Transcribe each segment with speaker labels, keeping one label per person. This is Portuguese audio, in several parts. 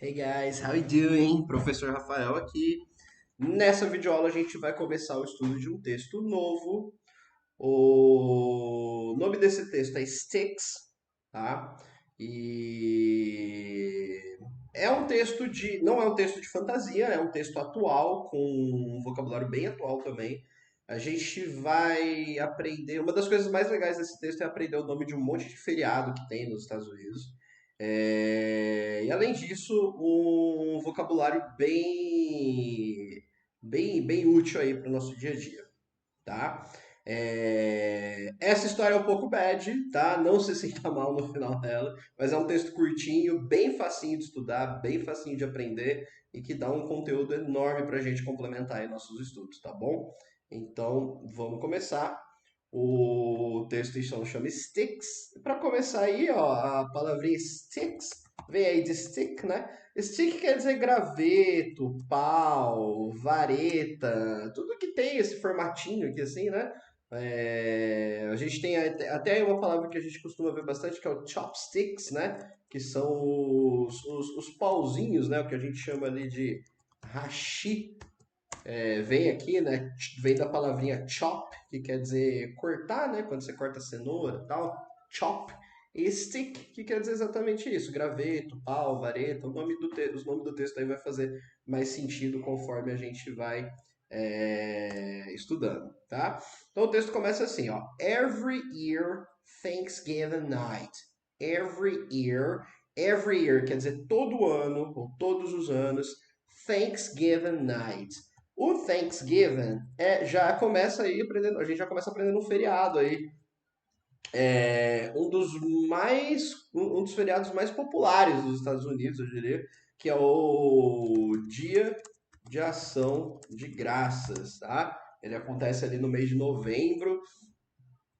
Speaker 1: Hey guys, how you doing? Professor Rafael aqui. Nessa videoaula a gente vai começar o estudo de um texto novo. O nome desse texto é Sticks, tá? E é um texto não é um texto de fantasia, é um texto atual com um vocabulário bem atual também. A gente vai aprender. Uma das coisas mais legais desse texto é aprender o nome de um monte de feriado que tem nos Estados Unidos. E além disso, um vocabulário bem útil aí para o nosso dia a dia, tá? Essa história é um pouco bad, tá? Não se sinta mal no final dela, mas é um texto curtinho, bem facinho de estudar, bem facinho de aprender e que dá um conteúdo enorme para a gente complementar aí nossos estudos, tá bom? Então, vamos começar. O texto então chama Sticks. Para começar aí, ó, a palavrinha Sticks vem aí de stick, né? Stick quer dizer graveto, pau, vareta, tudo que tem esse formatinho aqui assim, né? A gente tem até uma palavra que a gente costuma ver bastante, que é o chopsticks, né? Que são os pauzinhos, né? O que a gente chama ali de hashi. Vem aqui, né? Vem da palavrinha chop, que quer dizer cortar, né? Quando você corta cenoura e tal. Chop. E stick, que quer dizer exatamente isso. Graveto, pau, vareta. Os nomes do texto aí vai fazer mais sentido conforme a gente vai estudando, tá? Então o texto começa assim, ó. Every year, Thanksgiving night. Every year. Every year quer dizer todo ano, ou todos os anos. Thanksgiving night. O Thanksgiving já começa aí aprendendo, a gente já começa aprendendo um feriado aí, um dos feriados mais populares dos Estados Unidos, eu diria, que é o Dia de Ação de Graças, tá? Ele acontece ali no mês de novembro.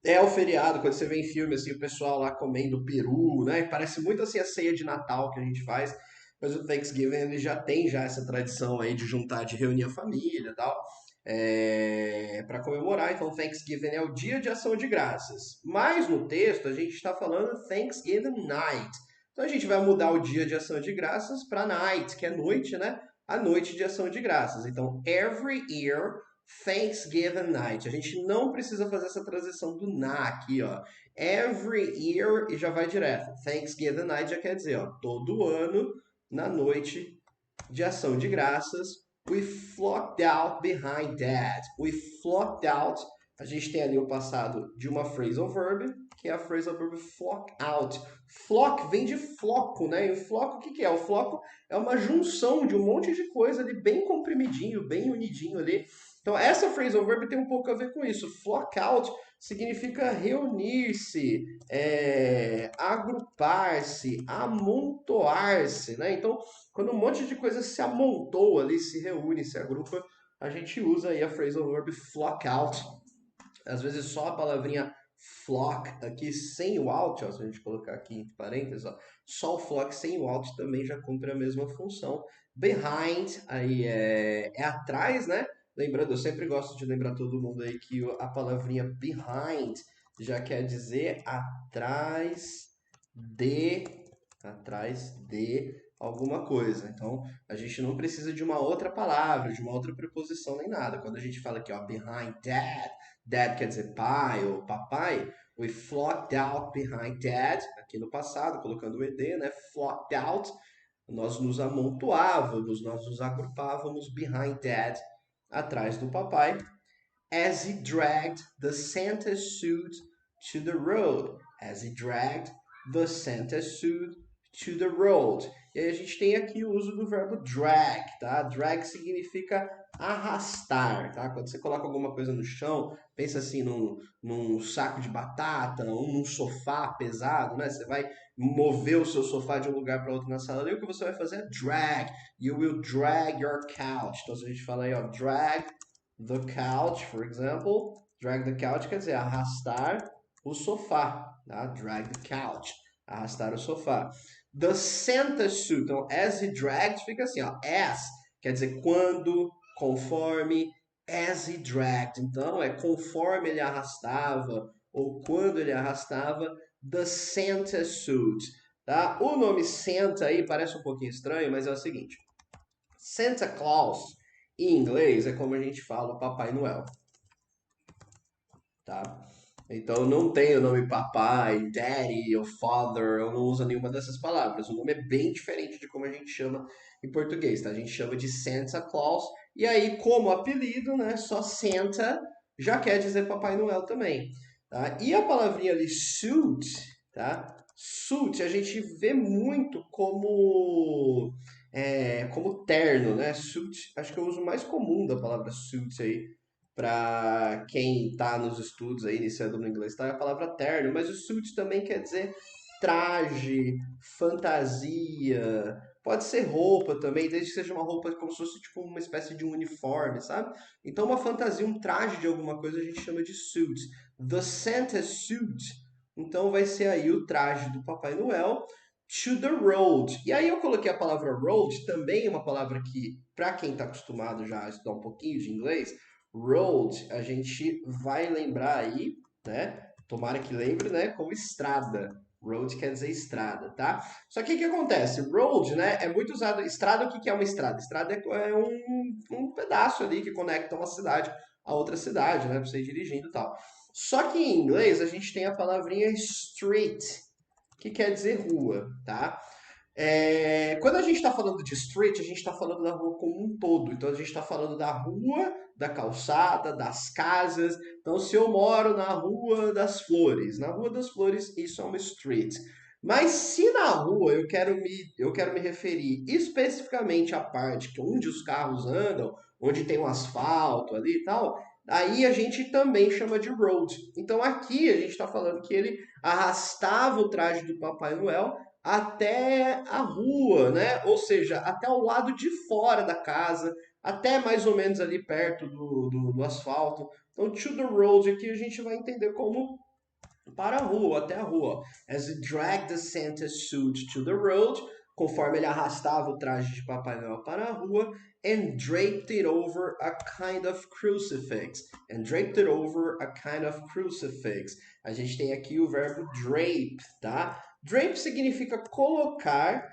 Speaker 1: É o feriado, quando você vê em filme assim, o pessoal lá comendo peru, né? Parece muito assim a ceia de Natal que a gente faz, mas o Thanksgiving ele já tem já essa tradição aí de juntar, de reunir a família e tal, para comemorar. Então, Thanksgiving é o dia de ação de graças. Mas no texto a gente está falando Thanksgiving night. Então a gente vai mudar o dia de ação de graças para night, que é noite, né? A noite de ação de graças. Então, every year Thanksgiving night. A gente não precisa fazer essa transição do na aqui, ó. Every year e já vai direto. Thanksgiving night já quer dizer, ó, todo ano, na noite de ação de graças, we flocked out behind that. We flocked out. A gente tem ali o passado de uma phrasal verb, que é a phrasal verb flock out. Flock vem de floco, né? E o floco, o que que é? O floco é uma junção de um monte de coisa ali, bem comprimidinho, bem unidinho ali. Então, essa phrasal verb tem um pouco a ver com isso. Flock out significa reunir-se, agrupar-se, amontoar-se, né? Então, quando um monte de coisa se amontoa ali, se reúne, se agrupa, a gente usa aí a phrasal verb flock out. Às vezes só a palavrinha flock aqui sem o out, ó, se a gente colocar aqui entre parênteses, ó, só o flock sem o out também já cumpre a mesma função. Behind aí é atrás, né? Lembrando, eu sempre gosto de lembrar todo mundo aí que a palavrinha behind já quer dizer de, atrás de alguma coisa. Então, a gente não precisa de uma outra palavra, de uma outra preposição nem nada. Quando a gente fala aqui, ó, behind dad, dad quer dizer pai ou papai, we flocked out behind dad, aqui no passado, colocando o ed, né? Flocked out, nós nos amontoávamos, nós nos agrupávamos behind dad, atrás do papai, as he dragged the Santa suit to the road. As he dragged the Santa suit to the road. E aí a gente tem aqui o uso do verbo drag, tá? Drag significa arrastar, tá? Quando você coloca alguma coisa no chão, pensa assim num saco de batata ou num sofá pesado, né? Você vai mover o seu sofá de um lugar para outro na sala ali, o que você vai fazer é drag. You will drag your couch. Então, se a gente fala aí, ó, drag the couch, for example. Drag the couch quer dizer arrastar o sofá, tá? Drag the couch, arrastar o sofá. The Santa suit, então as he dragged fica assim, ó, as quer dizer quando, conforme, as he dragged, então é conforme ele arrastava ou quando ele arrastava. The Santa suit, tá? O nome Santa aí parece um pouquinho estranho, mas é o seguinte. Santa Claus, em inglês, é como a gente fala o Papai Noel, tá? Então não tem o nome papai, daddy ou father, eu não uso nenhuma dessas palavras. O nome é bem diferente de como a gente chama em português, tá? A gente chama de Santa Claus, e aí como apelido, né, só Santa já quer dizer Papai Noel também, tá? E a palavrinha ali suit, tá? Suit a gente vê muito como terno, né? Suit, acho que é o uso mais comum da palavra suit aí para quem está nos estudos aí, iniciando no inglês, tá? É a palavra terno, mas o suit também quer dizer traje, fantasia, pode ser roupa também, desde que seja uma roupa como se fosse tipo uma espécie de um uniforme, sabe? Então uma fantasia, um traje de alguma coisa a gente chama de suit. The Santa suit, então vai ser aí o traje do Papai Noel to the road. E aí eu coloquei a palavra road, também é uma palavra que, para quem está acostumado já a estudar um pouquinho de inglês, road, a gente vai lembrar aí, né? Tomara que lembre, né? Como estrada. Road quer dizer estrada, tá? Só que o que acontece? Road, né? É muito usado. Estrada, o que é uma estrada? Estrada é um pedaço ali que conecta uma cidade a outra cidade, né? Pra você ir dirigindo e tal. Só que em inglês a gente tem a palavrinha street, que quer dizer rua, tá? Quando a gente está falando de street, a gente está falando da rua como um todo. Então a gente está falando da rua, da calçada, das casas. Então, se eu moro na Rua das Flores, isso é uma street. Mas se na rua eu quero me referir especificamente à parte que onde os carros andam, onde tem um asfalto ali e tal, aí a gente também chama de road. Então aqui a gente está falando que ele arrastava o traje do Papai Noel até a rua, né? Ou seja, até o lado de fora da casa, até mais ou menos ali perto do asfalto. Então, to the road aqui a gente vai entender como para a rua, até a rua. As he dragged the Santa suit to the road, conforme ele arrastava o traje de Papai Noel para a rua, and draped it over a kind of crucifix. And draped it over a kind of crucifix. A gente tem aqui o verbo drape, tá? Drape significa colocar,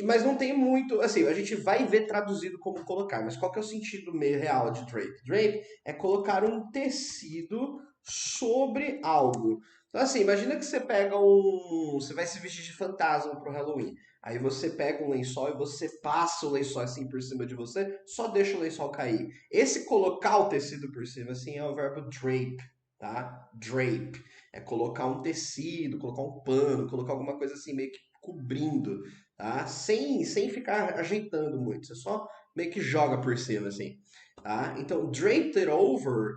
Speaker 1: mas não tem muito, assim, a gente vai ver traduzido como colocar, mas qual que é o sentido meio real de drape? Drape é colocar um tecido sobre algo. Então, assim, imagina que você pega um. Você vai se vestir de fantasma pro Halloween. Aí você pega um lençol e você passa o lençol assim por cima de você, só deixa o lençol cair. Esse colocar o tecido por cima, assim, é o verbo drape, tá? Drape. É colocar um tecido, colocar um pano, colocar alguma coisa assim meio que cobrindo, tá? Sem ficar ajeitando muito. Você só meio que joga por cima, assim. Tá? Então, draped it over,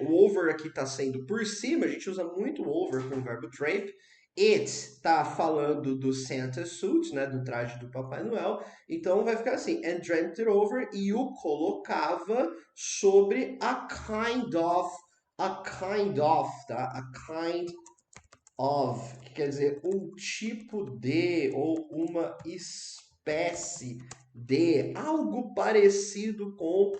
Speaker 1: o over aqui está sendo por cima, a gente usa muito over com o verbo drape. It está falando do Santa suit, né, do traje do Papai Noel. Então vai ficar assim, and draped it over, e o colocava sobre a kind of, tá? A kind of, que quer dizer um tipo de ou uma espécie de, algo parecido com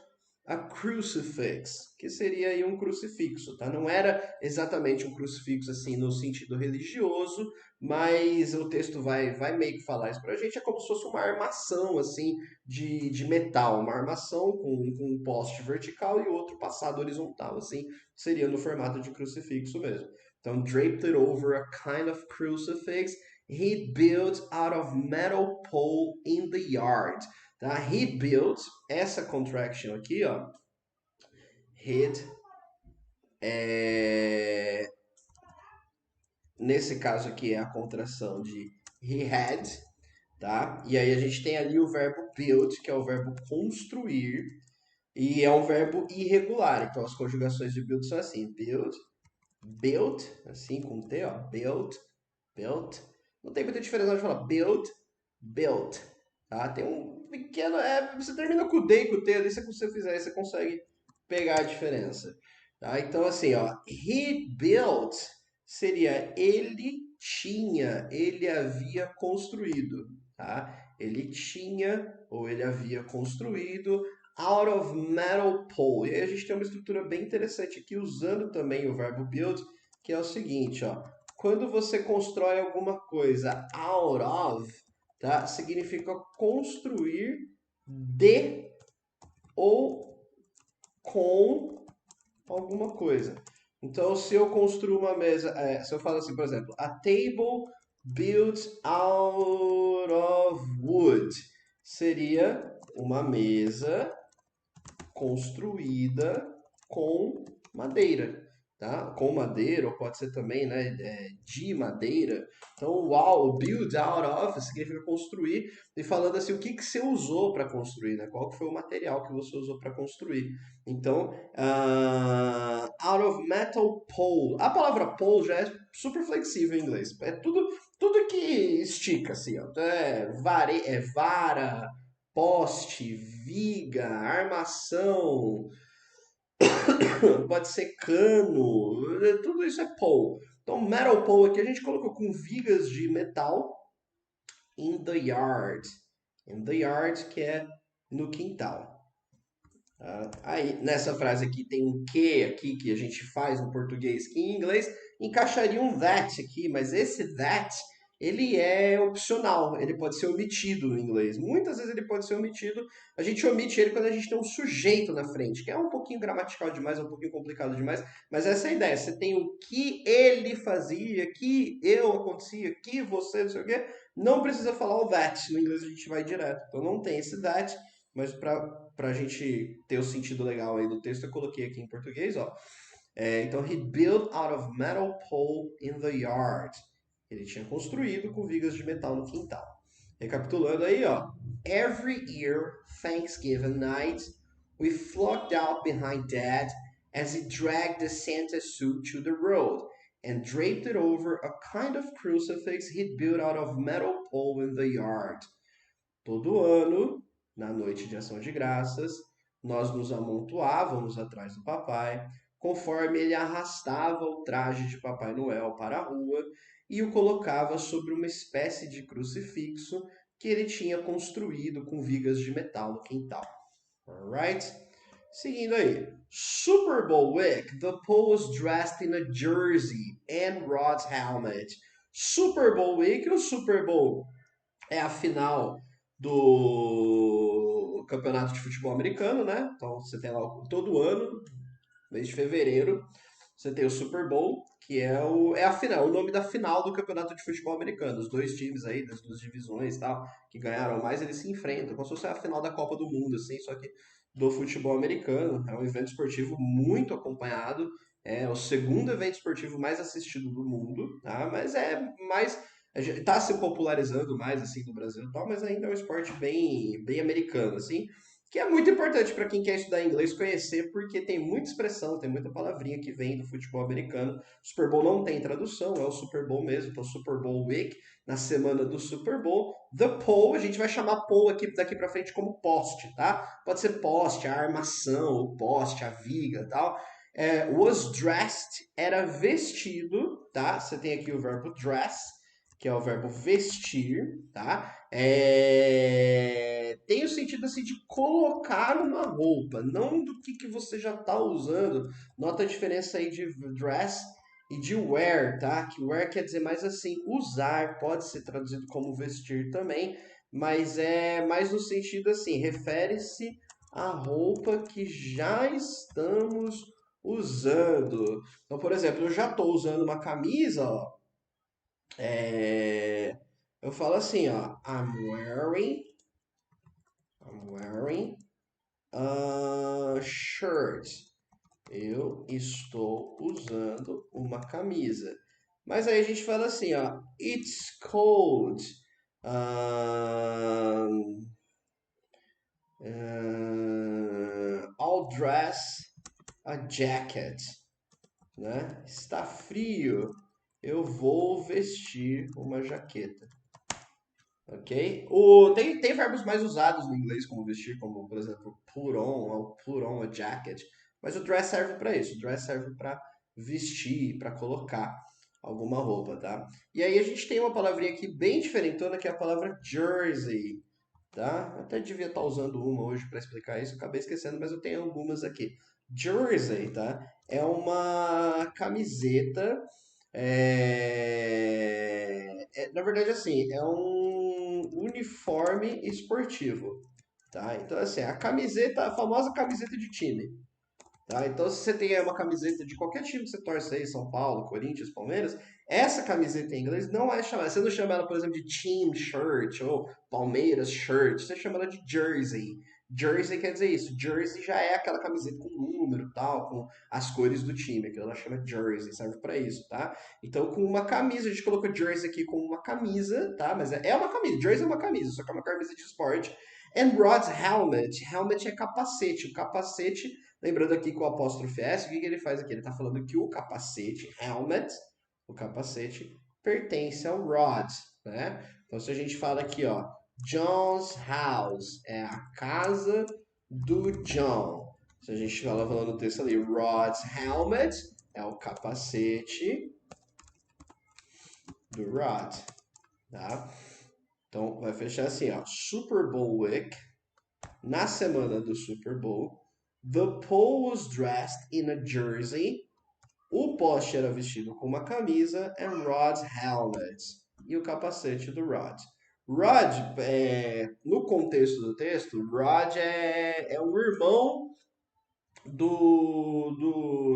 Speaker 1: a crucifix, que seria aí um crucifixo, tá? Não era exatamente um crucifixo assim no sentido religioso, mas o texto vai meio que falar isso pra gente, é como se fosse uma armação assim de metal, uma armação com um poste vertical e outro passado horizontal, assim, seria no formato de crucifixo mesmo. Então, draped it over a kind of crucifix he built out of metal pole in the yard. Tá? He built, essa contraction aqui, ó, he'd, nesse caso aqui é a contração de he had, tá? E aí a gente tem ali o verbo build, que é o verbo construir, e é um verbo irregular. Então as conjugações de build são assim, build, built, assim com T, ó, built, built. Não tem muita diferença na hora de falar build, built, tá? Tem um pequeno, você termina com o D e com o T ali, se você fizer, você consegue pegar a diferença, tá? Então assim, ó, he built seria ele tinha, ele havia construído, tá? Ele tinha ou ele havia construído out of metal pole. E aí a gente tem uma estrutura bem interessante aqui usando também o verbo build, que é o seguinte, ó, quando você constrói alguma coisa out of, tá? Significa construir de ou com alguma coisa. Então, se eu construo uma mesa, se eu falo assim, por exemplo, a table built out of wood, seria uma mesa construída com madeira, tá? Com madeira, ou pode ser também, né, de madeira. Então, wow, build out of significa construir, e falando assim, o que que você usou para construir, né? Qual que foi o material que você usou para construir. Então, out of metal pole. A palavra pole já é super flexível em inglês. É tudo que estica, assim, ó. Então, vara, poste, viga, armação, pode ser cano, tudo isso é pole. Então, metal pole aqui a gente colocou com vigas de metal in the yard. In the yard, que é no quintal. Aí, nessa frase aqui tem um que aqui que a gente faz no português, que em inglês encaixaria um that aqui, mas esse that, ele é opcional, ele pode ser omitido no inglês. Muitas vezes ele pode ser omitido, a gente omite ele quando a gente tem um sujeito na frente, que é um pouquinho gramatical demais, é um pouquinho complicado demais, mas essa é a ideia, você tem o que ele fazia, que eu acontecia, que você, não sei o quê, não precisa falar o that, no inglês a gente vai direto, então não tem esse that, mas para a gente ter o sentido legal aí do texto, eu coloquei aqui em português, ó. Então, he built out of metal pole in the yard. Ele tinha construído com vigas de metal no quintal. Recapitulando aí, ó. Every year, Thanksgiving night, we flocked out behind Dad as he dragged the Santa suit to the road and draped it over a kind of crucifix he'd built out of metal pole in the yard. Todo ano, na noite de ação de graças, nós nos amontoávamos atrás do papai, conforme ele arrastava o traje de Papai Noel para a rua e o colocava sobre uma espécie de crucifixo que ele tinha construído com vigas de metal no quintal. Alright? Seguindo aí. Super Bowl week, the Poe was dressed in a jersey and Rod's helmet. Super Bowl week, o Super Bowl é a final do campeonato de futebol americano, né? Então você tem lá todo ano, mês de fevereiro, você tem o Super Bowl, que é a final, o nome da final do campeonato de futebol americano. Os dois times aí das duas divisões e tal, que ganharam mais, eles se enfrentam, como se fosse a final da Copa do Mundo, assim, só que do futebol americano. É um evento esportivo muito acompanhado, é o segundo evento esportivo mais assistido do mundo, tá? Mas é mais está se popularizando mais assim no Brasil e tal, mas ainda é um esporte bem americano, assim, que é muito importante para quem quer estudar inglês conhecer, porque tem muita expressão, tem muita palavrinha que vem do futebol americano. Super Bowl não tem tradução, é o Super Bowl mesmo, então Super Bowl Week, na semana do Super Bowl. The pole, a gente vai chamar pole aqui daqui para frente como poste, tá? Pode ser poste, a armação, o poste, a viga e tal. Was dressed, era vestido, tá? Você tem aqui o verbo dress, que é o verbo vestir, tá? Tem o sentido assim de colocar uma roupa, não do que você já está usando. Nota a diferença aí de dress e de wear, tá? Que wear quer dizer mais assim, usar, pode ser traduzido como vestir também, mas é mais no sentido assim, refere-se à roupa que já estamos usando. Então, por exemplo, eu já estou usando uma camisa, ó, eu falo assim, ó, I'm wearing a shirt. Eu estou usando uma camisa. Mas aí a gente fala assim, ó, it's cold. Um, I'll dress a jacket, né? Está frio. Eu vou vestir uma jaqueta. Ok? Tem verbos mais usados no inglês como vestir, como por exemplo put on a jacket. Mas o dress serve para isso. O dress serve para vestir, para colocar alguma roupa, tá? E aí a gente tem uma palavrinha aqui bem diferentona que é a palavra jersey, tá? Até devia estar usando uma hoje para explicar isso, acabei esquecendo, mas eu tenho algumas aqui. Jersey, tá? É uma camiseta Na verdade, assim, é um uniforme esportivo, tá? Então, assim, a camiseta, a famosa camiseta de time. Tá? Então, se você tem aí uma camiseta de qualquer time que você torce aí, São Paulo, Corinthians, Palmeiras, essa camiseta em inglês não é chamada. Você não chama ela, por exemplo, de team shirt ou Palmeiras shirt, você chama ela de jersey. Jersey quer dizer isso. Jersey já é aquela camiseta com número, tal, com as cores do time, que ela chama jersey, serve para isso, tá? Então, com uma camisa, a gente colocou jersey aqui com uma camisa, tá? Mas é uma camisa, jersey é uma camisa, só que é uma camisa de esporte. And Rod's helmet, helmet é capacete. O capacete, lembrando aqui com o apóstrofe S, o que ele faz aqui? Ele está falando que o capacete, helmet, o capacete, pertence ao Rod, né? Então, se a gente fala aqui, ó, John's house, é a casa do John. Se a gente fala falando no texto ali, Rod's helmet é o capacete do Rod, tá? Então, vai fechar assim, ó, Super Bowl Week, na semana do Super Bowl, the Paul was dressed in a jersey. O poste era vestido com uma camisa and Rod's helmet. E o capacete do Rod. Rod, no contexto do texto, Rod é o irmão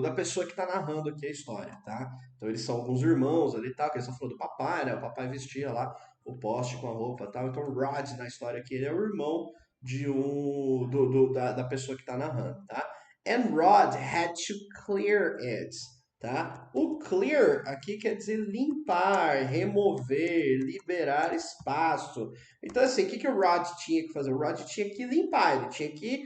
Speaker 1: da pessoa que está narrando aqui a história, tá? Então eles são alguns irmãos ali e tal, que eles estão falando do papai, né? O papai vestia lá o poste com a roupa e tal. Então Rod na história aqui, ele é o irmão da pessoa que está narrando, tá? And Rod had to clear it, tá? O clear aqui quer dizer limpar, remover, liberar espaço. Então assim, o que o Rod tinha que fazer? O Rod tinha que limpar, ele tinha que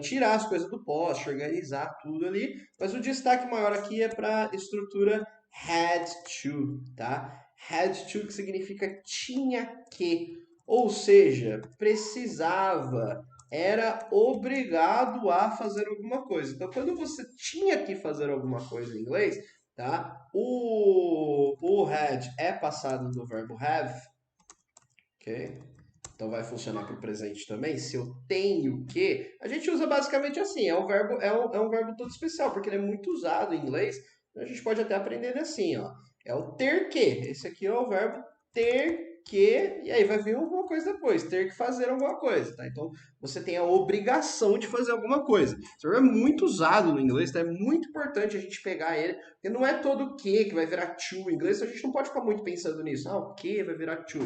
Speaker 1: tirar as coisas do poste, organizar tudo ali. Mas o destaque maior aqui é para a estrutura had to, tá? Had to, que significa tinha que. Ou seja, precisava, era obrigado a fazer alguma coisa. Então, quando você tinha que fazer alguma coisa em inglês, tá? O had é passado do verbo have, ok? Então vai funcionar para o presente também. Se eu tenho que, a gente usa basicamente assim. É um verbo todo especial, porque ele é muito usado em inglês. Então a gente pode até aprender ele assim, ó. É o ter que. Esse aqui é o verbo ter que, e aí vai vir alguma coisa depois, ter que fazer alguma coisa, tá? Então você tem a obrigação de fazer alguma coisa. Esse verbo é muito usado no inglês, então é muito importante a gente pegar ele, porque não é todo que vai virar to em inglês, então a gente não pode ficar muito pensando nisso. Ah, o que vai virar to?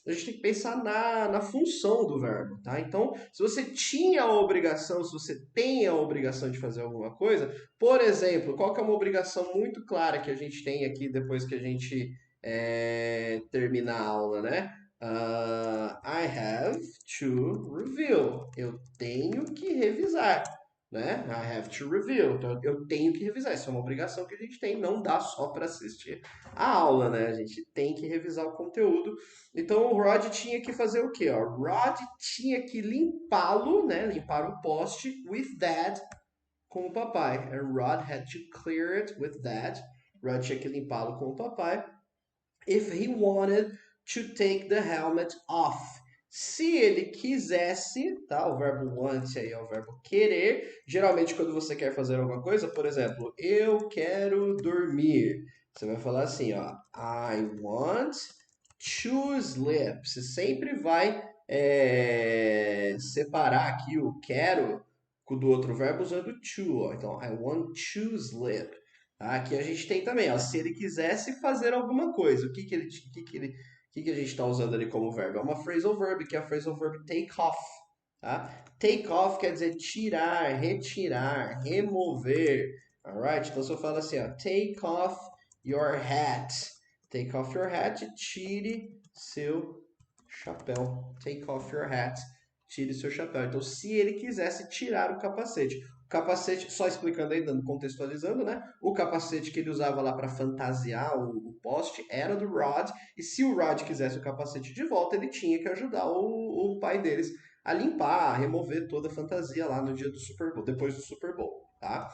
Speaker 1: A gente tem que pensar na função do verbo, tá? Então, se você tinha a obrigação, se você tem a obrigação de fazer alguma coisa, por exemplo, qual que é uma obrigação muito clara que a gente tem aqui depois que a gente terminar a aula, né? I have to review. Eu tenho que revisar, né? I have to review. Então, eu tenho que revisar. Isso é uma obrigação que a gente tem. Não dá só para assistir a aula, né? A gente tem que revisar o conteúdo. Então, o Rod tinha que fazer o quê? O Rod tinha que limpá-lo, né? Limpar o poste with Dad com o papai. And Rod had to clear it with Dad. Rod tinha que limpá-lo com o papai if he wanted to take the helmet off. Se ele quisesse, tá? O verbo want aí é o verbo querer. Geralmente, quando você quer fazer alguma coisa, por exemplo, eu quero dormir. Você vai falar assim, ó. I want to sleep. Você sempre vai separar aqui o quero do outro verbo usando to. Ó. Então, I want to sleep. Tá? Aqui a gente tem também, ó, se ele quisesse fazer alguma coisa, o que a gente está usando ali como verbo? É uma phrasal verb, que é a phrasal verb take off. Tá? Take off quer dizer tirar, retirar, remover. Alright? Então se eu falo assim, ó, take off your hat. Take off your hat, tire seu chapéu. Take off your hat, tire seu chapéu. Então, se ele quisesse tirar o capacete. O capacete, só explicando aí, contextualizando, né? O capacete que ele usava lá para fantasiar o poste era do Rod. E se o Rod quisesse o capacete de volta, ele tinha que ajudar o pai deles a limpar, a remover toda a fantasia lá no dia do Super Bowl, depois do Super Bowl, tá?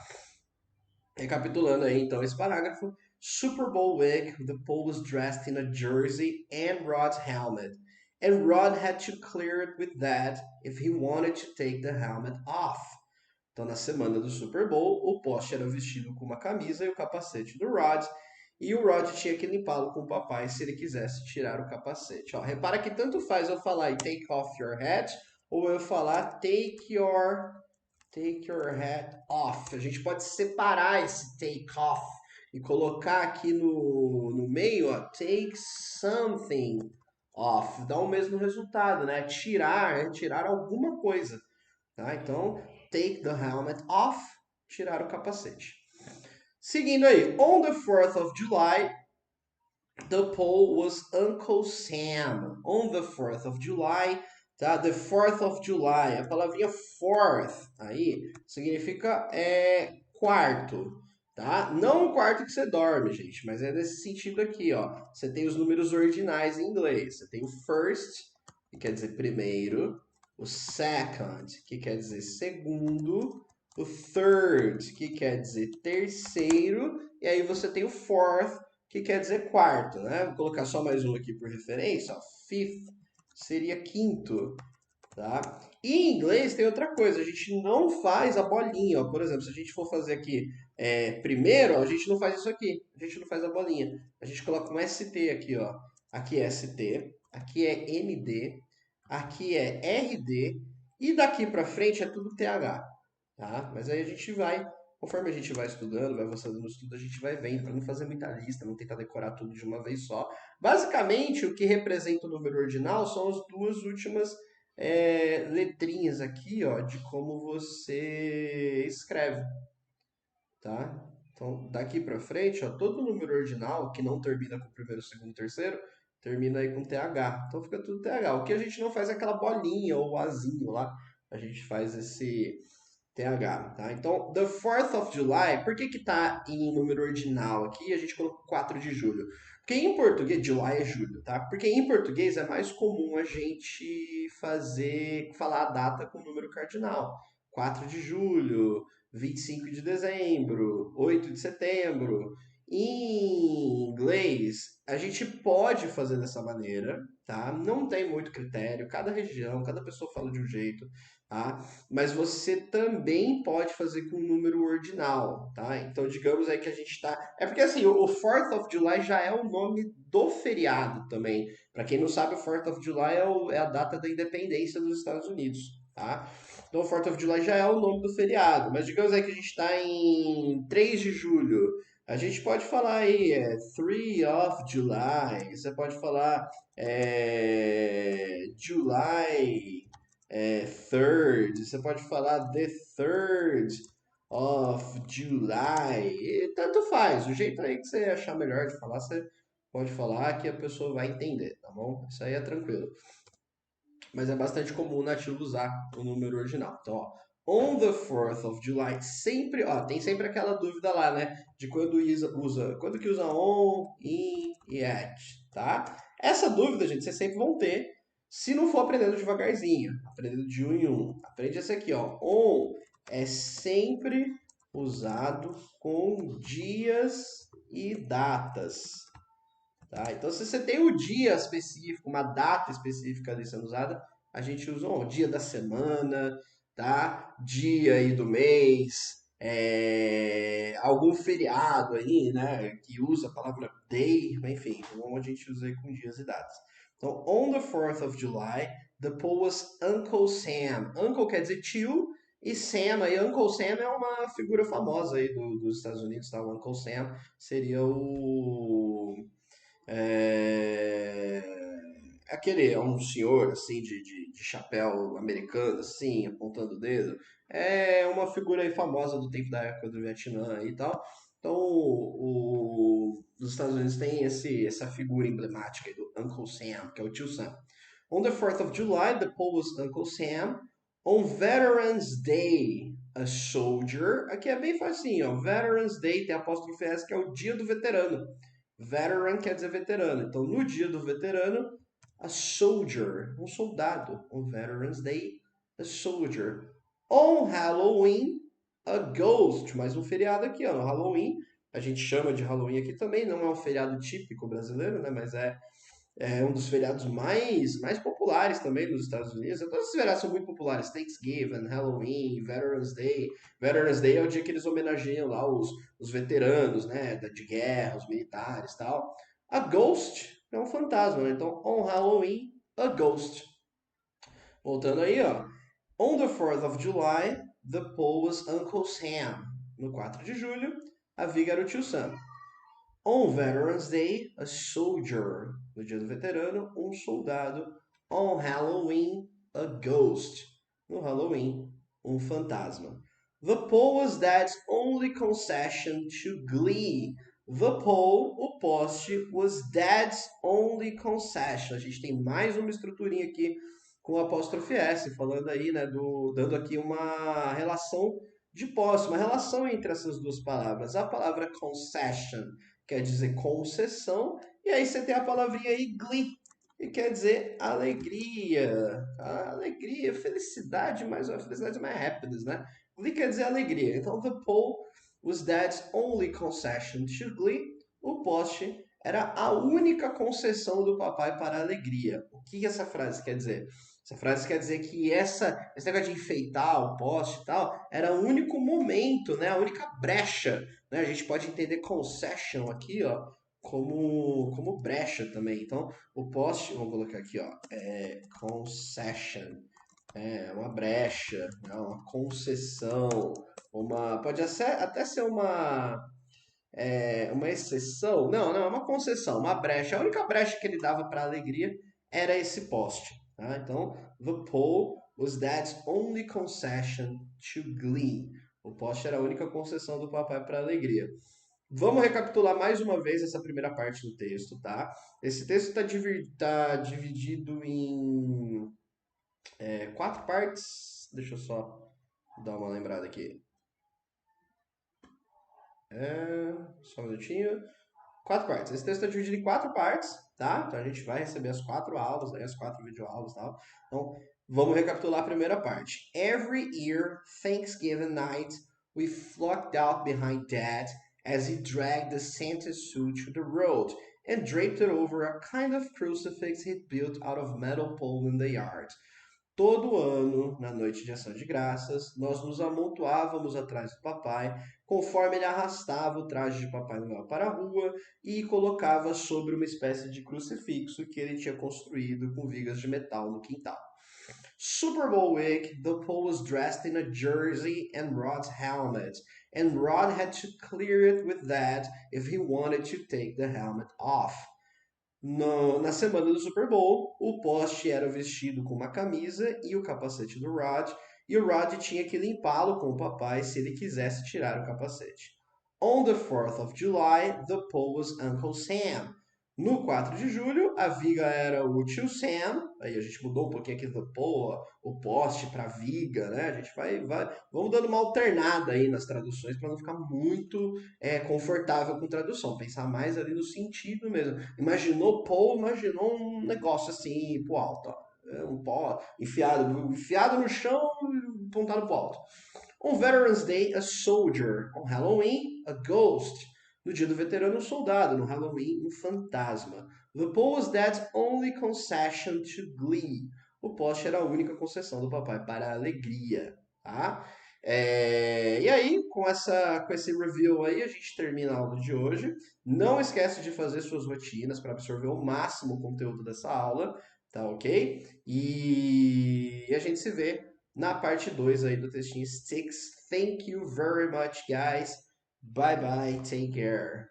Speaker 1: Recapitulando aí, então, esse parágrafo. Super Bowl week, the Paul was dressed in a jersey and Rod's helmet. And Rod had to clear it with that if he wanted to take the helmet off. Então, na semana do Super Bowl, o poste era vestido com uma camisa e o capacete do Rod. E o Rod tinha que limpá-lo com o papai se ele quisesse tirar o capacete. Ó, repara que tanto faz eu falar take off your hat ou eu falar take your hat off. A gente pode separar esse take off e colocar aqui no meio, ó, take something off. Dá o mesmo resultado, né? Tirar alguma coisa. Tá? Então, take the helmet off, tirar o capacete. Seguindo aí, on the 4th of July, the Pole was Uncle Sam. On the 4th of July, tá? The 4th of July, a palavrinha fourth aí significa quarto, tá? Não o quarto que você dorme, gente, mas é nesse sentido aqui, ó. Você tem os números ordinais em inglês. Você tem o first, que quer dizer primeiro, o second, que quer dizer segundo, o third, que quer dizer terceiro, e aí você tem o fourth, que quer dizer quarto, né? Vou colocar só mais um aqui por referência, ó. Fifth seria quinto, tá? E em inglês tem outra coisa, a gente não faz a bolinha, ó. Por exemplo, se a gente for fazer aqui primeiro, ó, a gente não faz isso aqui, a gente não faz a bolinha. A gente coloca um ST aqui, ó. Aqui é ST, aqui é ND, aqui é RD, e daqui pra frente é tudo TH, tá? Mas aí a gente vai, conforme a gente vai estudando, vai avançando no estudo, a gente vai vendo, para não fazer muita lista, não tentar decorar tudo de uma vez só. Basicamente, o que representa o número ordinal são as duas últimas letrinhas aqui, ó, de como você escreve, tá? Então, daqui para frente, ó, todo número ordinal que não termina com o primeiro, segundo, terceiro, termina aí com TH. Então fica tudo TH. O que a gente não faz é aquela bolinha ou azinho lá. A gente faz esse TH, tá? Então, the 4th of July, por que que tá em número ordinal aqui? A gente colocou 4 de julho. Porque em português, July é julho, tá? Porque em português é mais comum a gente falar a data com número cardinal. 4 de julho, 25 de dezembro, 8 de setembro. Em inglês, a gente pode fazer dessa maneira, tá? Não tem muito critério, cada região, cada pessoa fala de um jeito, tá? Mas você também pode fazer com um número ordinal, tá? Então, digamos aí que a gente está. É porque assim, o 4th of July já é o nome do feriado também. Para quem não sabe, o 4th of July é a data da independência dos Estados Unidos, tá? Então, o 4th of July já é o nome do feriado. Mas digamos aí que a gente está em 3 de julho. A gente pode falar aí, 3 of July. Você pode falar July third, você pode falar the third of July, e tanto faz, o jeito aí que você achar melhor de falar, você pode falar que a pessoa vai entender, tá bom? Isso aí é tranquilo. Mas é bastante comum o nativo usar o número original. Então, ó, on the 4th of July, sempre, ó, tem sempre aquela dúvida lá, né? De quando quando que usa on, in e at, tá? Essa dúvida, gente, vocês sempre vão ter se não for aprendendo devagarzinho, aprendendo de um em um. Aprende esse aqui, ó. On é sempre usado com dias e datas. Tá? Então, se você tem o dia específico, uma data específica ali sendo usada, a gente usa o dia da semana, tá? Dia aí do mês, algum feriado aí, né? Que usa a palavra day, enfim, então a gente usa aí com dias e datas. Então, on the 4th of July, the poll was Uncle Sam. Uncle quer dizer tio, e Sam aí, Uncle Sam é uma figura famosa aí dos Estados Unidos, tá? O Uncle Sam seria é... Aquele é um senhor assim de chapéu americano, assim, apontando o dedo. É uma figura aí famosa do tempo da época do Vietnã e tal. Então, os Estados Unidos tem essa figura emblemática aí do Uncle Sam, que é o tio Sam. On the 4th of July, the poll was Uncle Sam. On Veterans Day, a soldier. Aqui é bem facinho, ó. Veterans Day tem apóstrofe S, que é o dia do veterano. Veteran quer dizer veterano. Então, no dia do veterano, a soldier, um soldado. On Veterans Day, a soldier. On Halloween, a ghost. Mais um feriado aqui, ó. No Halloween, a gente chama de Halloween aqui também. Não é um feriado típico brasileiro, né? Mas É um dos feriados mais populares também nos Estados Unidos. Todos os feriados são muito populares. Thanksgiving, Halloween, Veterans Day. Veterans Day é o dia que eles homenageiam lá os veteranos, né? De guerra, os militares e tal. A Ghost é um fantasma, né? Então, on Halloween, a Ghost. Voltando aí, ó. On the 4th of July, the Paul was Uncle Sam. No 4 de julho, a Viga era o tio Sam. On Veterans Day, a soldier. No dia do veterano, um soldado. On Halloween, a ghost. No Halloween, um fantasma. The pole was Dad's only concession to Glee. The pole, o poste, was Dad's only concession. A gente tem mais uma estruturinha aqui com o apóstrofe S, falando aí, né, dando aqui uma relação de posse, uma relação entre essas duas palavras. A palavra concession quer dizer concessão, e aí você tem a palavrinha aí glee, que quer dizer alegria, tá? Alegria, felicidade, mas a felicidade é mais rápida, né? Glee quer dizer alegria. Então, the pole was Dad's only concession to glee. O poste era a única concessão do papai para a alegria. O que essa frase quer dizer? Essa frase quer dizer que esse negócio de enfeitar o poste e tal, era o único momento, né? A única brecha, né? A gente pode entender concession aqui, ó, como brecha também. Então, o poste, vamos colocar aqui, ó, concession, é uma brecha, né? Uma concessão, pode até ser uma exceção. Não, é uma concessão, uma brecha. A única brecha que ele dava para alegria era esse poste. Tá? Então, the pole was Dad's only concession to glee. O poste era a única concessão do papai para alegria. Vamos recapitular mais uma vez essa primeira parte do texto, tá? Esse texto está dividido em 4 partes. Deixa eu só dar uma lembrada aqui. Só um minutinho. 4 partes. Esse texto está dividido em 4 partes, tá? Então a gente vai receber as 4 aulas, as 4 videoaulas e tal. Então, vamos recapitular a primeira parte. Every year, Thanksgiving night, we flocked out behind Dad as he dragged the Santa suit to the road and draped it over a kind of crucifix he'd built out of metal pole in the yard. Todo ano, na noite de ação de graças, nós nos amontoávamos atrás do papai, conforme ele arrastava o traje de Papai Noel para a rua e colocava sobre uma espécie de crucifixo que ele tinha construído com vigas de metal no quintal. Super Bowl week, the pole was dressed in a jersey and Rod's helmet, and Rod had to clear it with that if he wanted to take the helmet off. Na semana do Super Bowl, o poste era vestido com uma camisa e o capacete do Rod, e o Rod tinha que limpá-lo com o papai se ele quisesse tirar o capacete. On the 4th of July, the pole was Uncle Sam. No 4 de julho, a viga era o tio Sam. Aí a gente mudou um pouquinho aqui do pole, o poste para viga, né? A gente vamos dando uma alternada aí nas traduções para não ficar muito confortável com tradução. Pensar mais ali no sentido mesmo. Imaginou pole, imaginou um negócio assim pro alto, ó. Um pó enfiado no chão e apontado pro alto. On Veterans Day, a soldier. On Halloween, a ghost. No dia do veterano, um soldado. No Halloween, um fantasma. The pole was Dad's only concession to glee. O poste era a única concessão do papai para a alegria, tá? E aí, com esse review aí, a gente termina a aula de hoje. Não esquece de fazer suas rotinas para absorver o máximo o conteúdo dessa aula, tá ok? E a gente se vê na parte 2 aí do textinho Sticks. Thank you very much, guys. Bye bye. Take care.